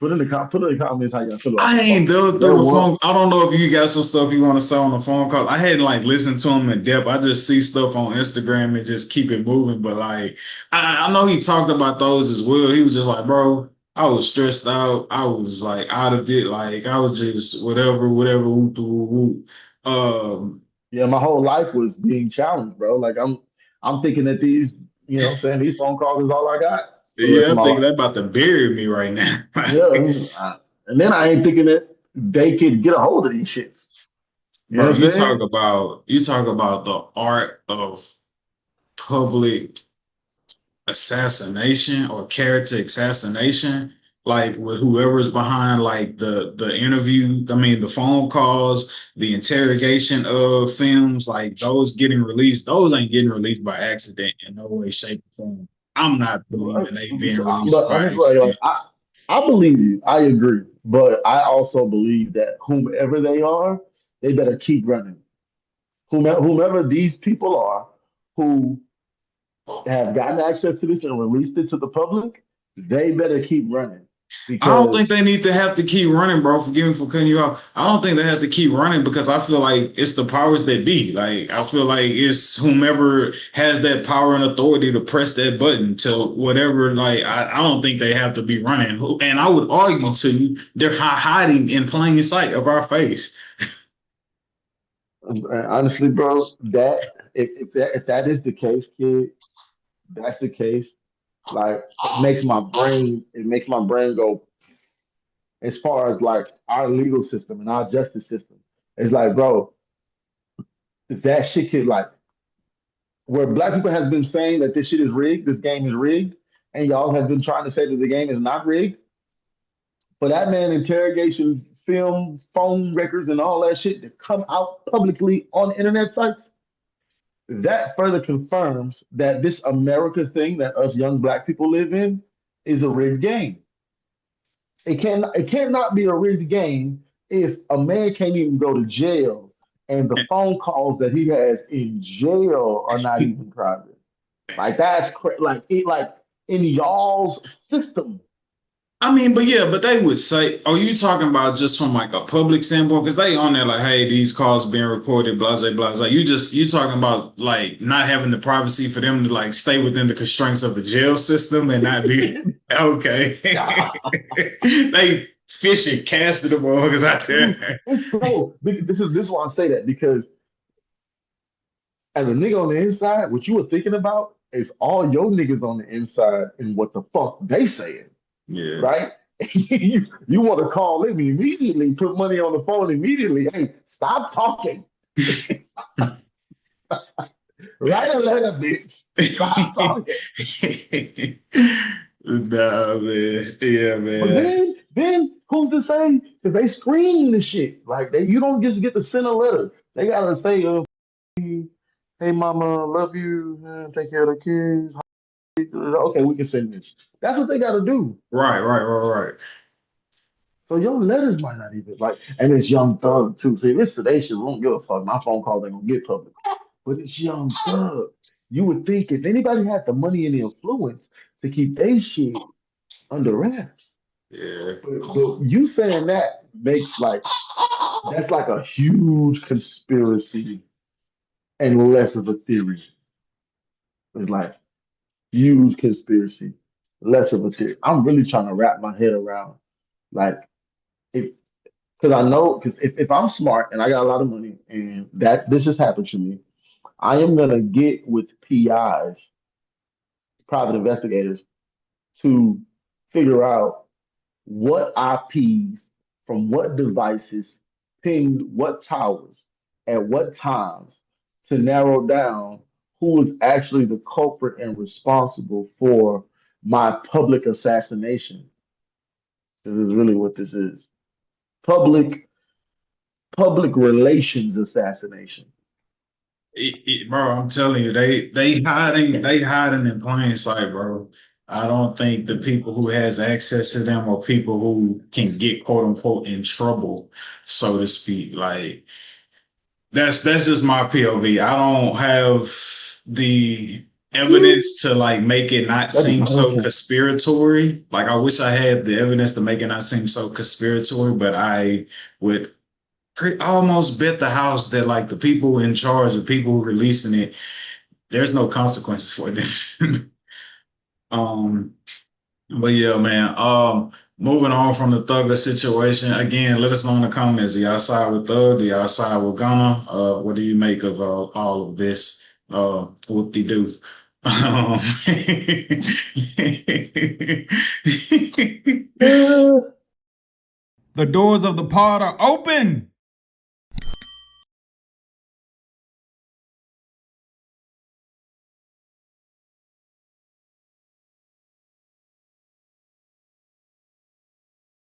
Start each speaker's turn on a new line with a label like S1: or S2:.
S1: put in the comments how y'all feel about
S2: I
S1: the phone.
S2: ain't done
S1: There
S2: through the
S1: was
S2: phone. I don't know if you got some stuff you want to say on the phone call. I hadn't like listened to him in depth. I just see stuff on Instagram and just keep it moving. But like, I know he talked about those as well. He was just like, bro, I was stressed out. I was like out of it. Like I was just whatever, whatever. Whoop, whoop, whoop. Um,
S1: yeah, my whole life was being challenged, bro. Like I'm thinking that these, you know what I'm saying, these phone calls is all I got for the rest
S2: yeah,
S1: of
S2: I
S1: my
S2: think
S1: life.
S2: that about to bury me right now.
S1: Yeah. And then I ain't thinking that they could get a hold of these shits. You know
S2: Bro,
S1: what I'm saying?
S2: you talk about the art of public assassination or character assassination, like with whoever's behind like the interview, I mean the phone calls, the interrogation of films, like those getting released, those ain't getting released by accident in no way, shape, or form. I'm not believing they being released
S1: But
S2: by
S1: honestly, like
S2: accident.
S1: I believe you. I agree. But I also believe that whomever they are, they better keep running. Whomever these people are who have gotten access to this and released it to the public, they better keep running
S2: I don't think
S1: because
S2: they need to have to keep running, bro. Forgive me for cutting you off. I don't think they have to keep running because I feel like it's the powers that be. Like I feel like it's whomever has that power and authority to press that button to whatever. Like I don't think they have to be running. And I would argue to you, they're hiding in plain sight of our face.
S1: honestly, bro, that if that is the case, kid, that's the case. Like it makes my brain go as far as like our legal system and our justice system. It's like, bro, that shit could like where black people has been saying that this shit is rigged, this game is rigged, and y'all have been trying to say that the game is not rigged. For that man interrogation film, phone records, and all that shit to come out publicly on internet sites, that further confirms that this America thing that us young black people live in is a rigged game. It cannot be a rigged game if a man can't even go to jail and the phone calls that he has in jail are not even private. Like like it like in y'all's system.
S2: I mean, but yeah, but they would say, are you talking about just from like a public standpoint? Because they on there like, hey, these calls being recorded, blah, blah, blah. Like you talking about like not having the privacy for them to like stay within the constraints of the jail system and not be okay. They fishing, casting the motherfuckers out there.
S1: Bro, this is why I say that because as a nigga on the inside, what you were thinking about is all your niggas on the inside and what the fuck they saying,
S2: Yeah.
S1: right? You want to call them immediately, put money on the phone immediately. Hey, stop talking. Write a letter, bitch. Stop talking.
S2: Nah, man. Yeah,
S1: But
S2: man.
S1: then who's to say? Because they screen the shit. Like you don't just get to send a letter. They gotta say, hey mama, love you, take care of the kids. Okay, we can send this. That's what they gotta do.
S2: Right, right, right, right.
S1: So your letters might not even like, and it's Young Thug too. See, this today shit won't give a fuck. My phone calls ain't gonna get public. But it's Young Thug. You would think if anybody had the money and the influence to keep their shit under wraps.
S2: Yeah.
S1: But you saying that makes like that's like a huge conspiracy and less of a theory. It's like huge conspiracy, less of a theory. I'm really trying to wrap my head around like if because I know because if I'm smart and I got a lot of money and that this has happened to me, I am gonna get with PIs, private investigators, to figure out what IPs from what devices pinged what towers at what times to narrow down who was actually the culprit and responsible for my public assassination. This is really what this is. Public public relations assassination.
S2: Bro, I'm telling you, they hiding in plain sight, bro. I don't think the people who has access to them are people who can get quote unquote in trouble, so to speak. Like that's just my POV. I don't have the evidence to like make it not
S1: That'd be
S2: seem so
S1: awful.
S2: conspiratory. Like I wish I had the evidence to make it not seem so conspiratory, but I would almost bet the house that like the people in charge, the people releasing it, there's no consequences for them. um, but yeah, man. Moving on from the Thugger situation again. Let us know in the comments. Do y'all side with Thug? Do y'all side with Gunna? What do you make of all of this? Whoop de doo. Um,
S3: The doors of the pod are open.